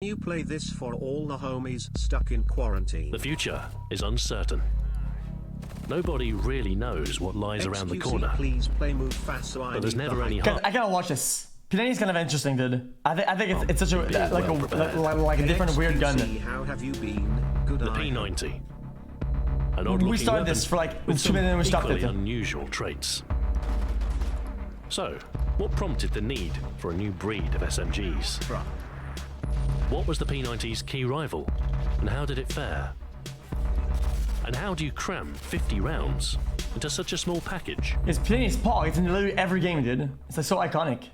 You play this for all the homies stuck in quarantine. The future is uncertain. Nobody really knows what lies around the corner. Please play move fast so but there's never any hope. I gotta watch this. P90 is kind of interesting, dude. I think it's such a like a different weird gun. How have you been? Good the P90. An odd-looking we started weapon this for like with 2 minutes and we stopped equally it. unusual traits. So, what prompted the need for a new breed of SMGs? What was the P90's key rival, and how did it fare? And how do you cram 50 rounds into such a small package? It's P90's paw. It's in literally every game, dude. It's like so iconic.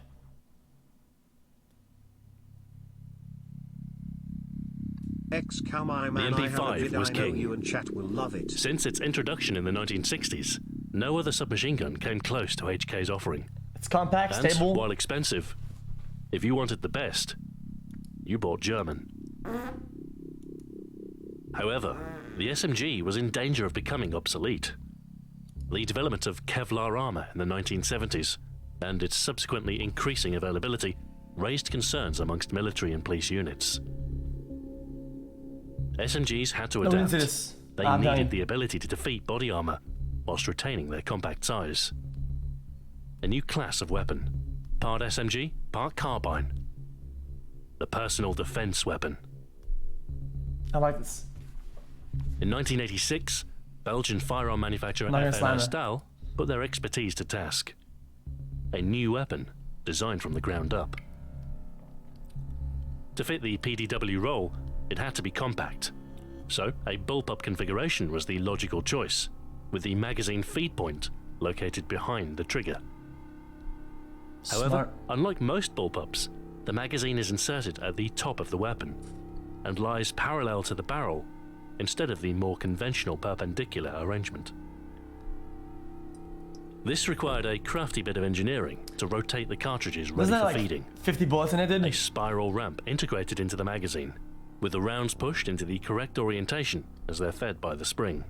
xQcOW, the MP5 was king. You and chat will love it. Since its introduction in the 1960s, no other submachine gun came close to HK's offering. It's compact, and stable. While expensive, if you wanted the best, you bought German. However, the SMG was in danger of becoming obsolete. The development of Kevlar armor in the 1970s and its subsequently increasing availability raised concerns amongst military and police units. SMGs had to adapt. They needed the ability to defeat body armor whilst retaining their compact size. A new class of weapon, part SMG, part carbine. The personal defense weapon. I like this. In 1986, Belgian firearm manufacturer FN Stahl put their expertise to task. A new weapon designed from the ground up. To fit the PDW role, it had to be compact. So, a bullpup configuration was the logical choice, with the magazine feed point located behind the trigger. However, unlike most bullpups, the magazine is inserted at the top of the weapon and lies parallel to the barrel instead of the more conventional perpendicular arrangement. This required a crafty bit of engineering to rotate the cartridges ready for feeding. 50 bullets in it, didn't it? A spiral ramp integrated into the magazine, with the rounds pushed into the correct orientation as they're fed by the spring.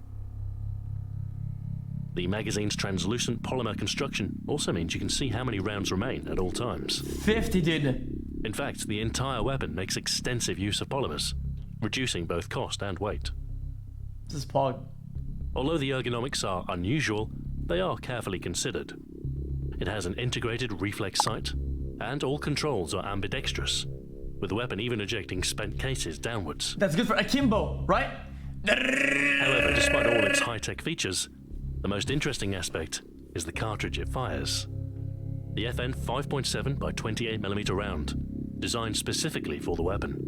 The magazine's translucent polymer construction also means you can see how many rounds remain at all times. 50, dude. In fact, the entire weapon makes extensive use of polymers, reducing both cost and weight. This is Pog. Although the ergonomics are unusual, they are carefully considered. It has an integrated reflex sight, and all controls are ambidextrous, with the weapon even ejecting spent cases downwards. That's good for akimbo, right? However, despite all its high-tech features, the most interesting aspect is the cartridge it fires. The FN 5.7 by 28mm round, designed specifically for the weapon.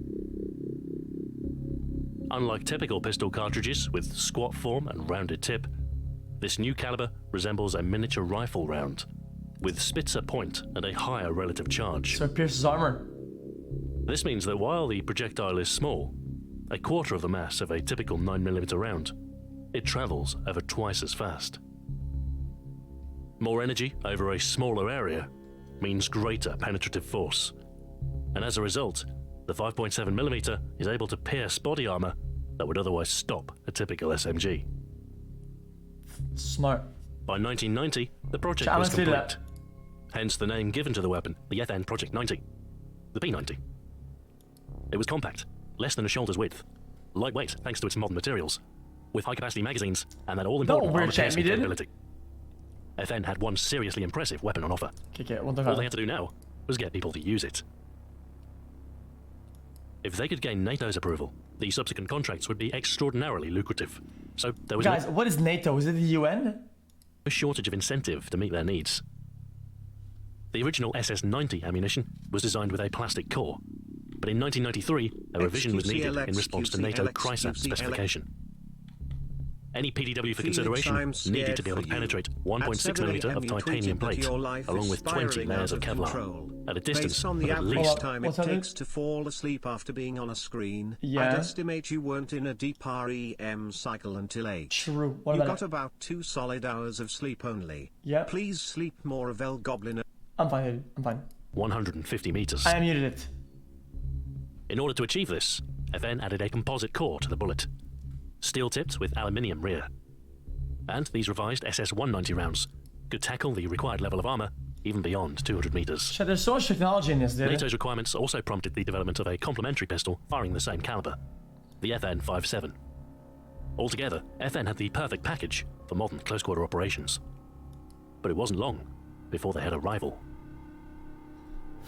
Unlike typical pistol cartridges with squat form and rounded tip, this new caliber resembles a miniature rifle round, with spitzer point and a higher relative charge. So it pierces armor. This means that while the projectile is small, a quarter of the mass of a typical 9mm round, it travels over twice as fast. More energy over a smaller area means greater penetrative force, and as a result, the 5.7mm is able to pierce body armor that would otherwise stop a typical SMG. Smart. By 1990, the project was complete. Hence the name given to the weapon, the FN Project 90, the P90. It was compact, less than a shoulder's width, lightweight thanks to its modern materials, with high-capacity magazines and that all-important armor-piercing capability. FN had one seriously impressive weapon on offer. All they had to do now was get people to use it. If they could gain NATO's approval, the subsequent contracts would be extraordinarily lucrative. So there was Guys, what is NATO? Is it the UN? A shortage of incentive to meet their needs. The original SS-90 ammunition was designed with a plastic core, but in 1993, a revision was needed in response to NATO CRISAT specification. Any PDW for consideration needed to be able to penetrate 1.6mm of titanium plate, along with 20 layers of Kevlar, at a distance of at least... time it takes to fall asleep after being on a screen, I'd estimate you weren't in a deep REM cycle until 8. True. You got about 2 solid hours of sleep only. Yeah. Please sleep more, Goblino. I'm fine, I'm fine. 150 meters. I muted it. In order to achieve this, FN added a composite core to the bullet, steel-tipped with aluminium rear. And these revised SS-190 rounds could tackle the required level of armor even beyond 200 meters. Shit, there's so much technology in this, dude. NATO's requirements also prompted the development of a complementary pistol firing the same caliber, the FN-57. Altogether, FN had the perfect package for modern close-quarter operations. But it wasn't long before they had a rival.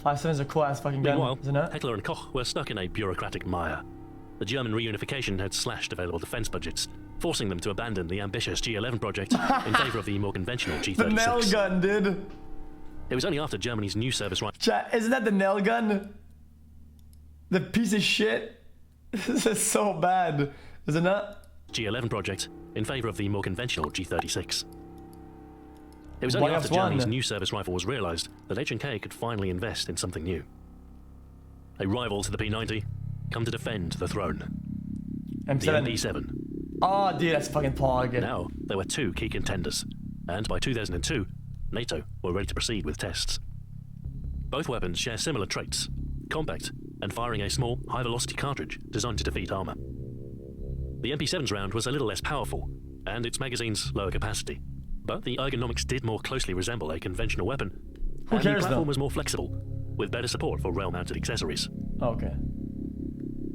5.7 is a cool-ass fucking gun, Meanwhile, isn't it? Heckler and Koch were stuck in a bureaucratic mire. The German reunification had slashed available defense budgets, forcing them to abandon the ambitious G11 project in favor of the more conventional G36. The nail gun, dude. It was only after Germany's new service rifle... Chat, isn't that the nail gun? The piece of shit? This is so bad, isn't it? G11 project in favor of the more conventional G36. It was only after Germany's new service rifle was realized that H&K could finally invest in something new. A rival to the P90, come to defend the throne. M7. The MP7. Oh, dude, that's fucking pog. Now, there were two key contenders, and by 2002, NATO were ready to proceed with tests. Both weapons share similar traits, compact, and firing a small, high-velocity cartridge designed to defeat armor. The MP7's round was a little less powerful, and its magazine's lower capacity, but the ergonomics did more closely resemble a conventional weapon, and the platform was more flexible, with better support for rail-mounted accessories. Okay.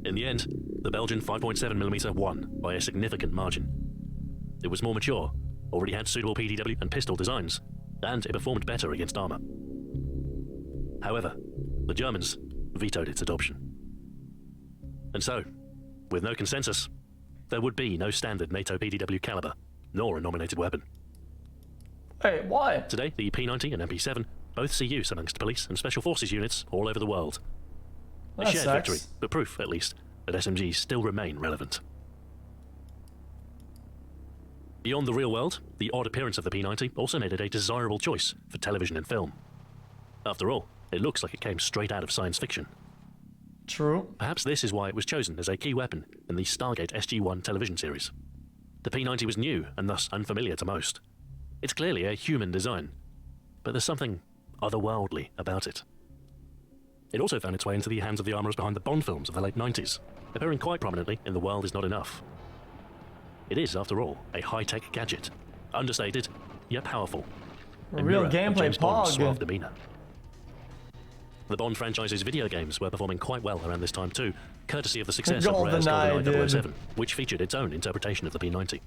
In the end, the Belgian 5.7mm won by a significant margin. It was more mature, already had suitable PDW and pistol designs, and it performed better against armor. However, the Germans vetoed its adoption. And so, with no consensus, there would be no standard NATO PDW caliber, nor a nominated weapon. Hey, why? Today, the P90 and MP7 both see use amongst police and special forces units all over the world. A shared victory, but proof, at least, that SMGs still remain relevant. Beyond the real world, the odd appearance of the P90 also made it a desirable choice for television and film. After all, it looks like it came straight out of science fiction. True. Perhaps this is why it was chosen as a key weapon in the Stargate SG-1 television series. The P90 was new and thus unfamiliar to most. It's clearly a human design, but there's something otherworldly about it. It also found its way into the hands of the armourers behind the Bond films of the late 90s, appearing quite prominently in The World Is Not Enough. It is, after all, a high-tech gadget, understated, yet powerful. A real gameplay pog. Suave demeanor. The Bond franchise's video games were performing quite well around this time too, courtesy of the success of Rare's GoldenEye 007, which featured its own interpretation of the P90.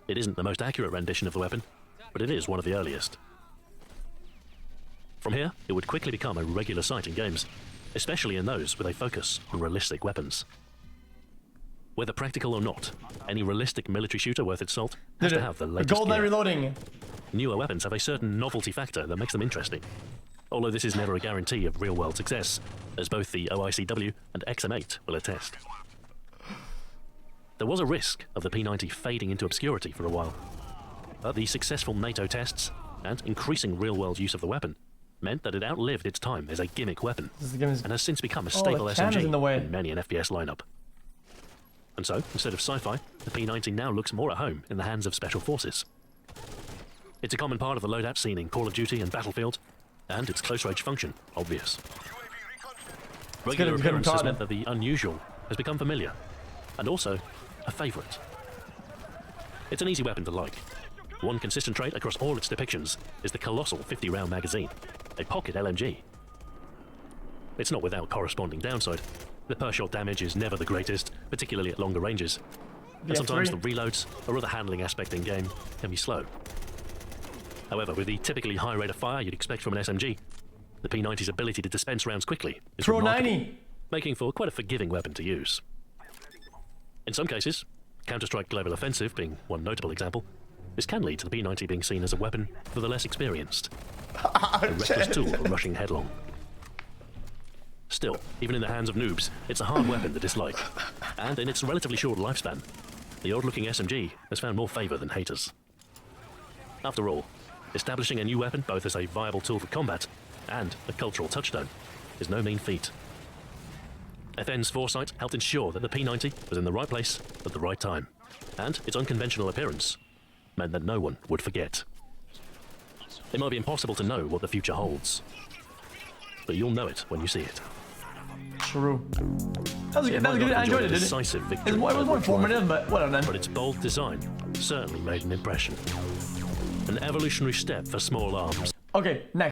It isn't the most accurate rendition of the weapon, but it is one of the earliest. From here, it would quickly become a regular sight in games, especially in those with a focus on realistic weapons. Whether practical or not, any realistic military shooter worth its salt has to have the latest GoldenEye reloading. Newer weapons have a certain novelty factor that makes them interesting, although this is never a guarantee of real-world success, as both the OICW and XM8 will attest. There was a risk of the P90 fading into obscurity for a while, but the successful NATO tests and increasing real-world use of the weapon meant that it outlived its time as a gimmick weapon and has since become a staple SMG in many an FPS lineup. And so, instead of sci-fi, the P90 now looks more at home in the hands of special forces. It's a common part of the loadout seen in Call of Duty and Battlefield, and its close-range function obvious. Regular appearance has meant that the unusual has become familiar, and also a favourite. It's an easy weapon to like. One consistent trait across all its depictions is the colossal 50-round magazine, a pocket LMG. It's not without corresponding downside. The per-shot damage is never the greatest, particularly at longer ranges, and sometimes the reloads or other handling aspect in-game can be slow. However, with the typically high rate of fire you'd expect from an SMG, the P90's ability to dispense rounds quickly is remarkable, making for quite a forgiving weapon to use. In some cases, Counter-Strike Global Offensive being one notable example, this can lead to the P90 being seen as a weapon for the less experienced. A reckless tool for rushing headlong. Still, even in the hands of noobs, it's a hard weapon to dislike, and in its relatively short lifespan, the old-looking SMG has found more favour than haters. After all, establishing a new weapon both as a viable tool for combat and a cultural touchstone is no mean feat. FN's foresight helped ensure that the P90 was in the right place at the right time, and its unconventional appearance meant that no one would forget. It might be impossible to know what the future holds, but you'll know it when you see it. True. That was good. I enjoyed it. Decisive victory. It was more informative, but whatever then. But its bold design certainly made an impression. An evolutionary step for small arms. Okay, next.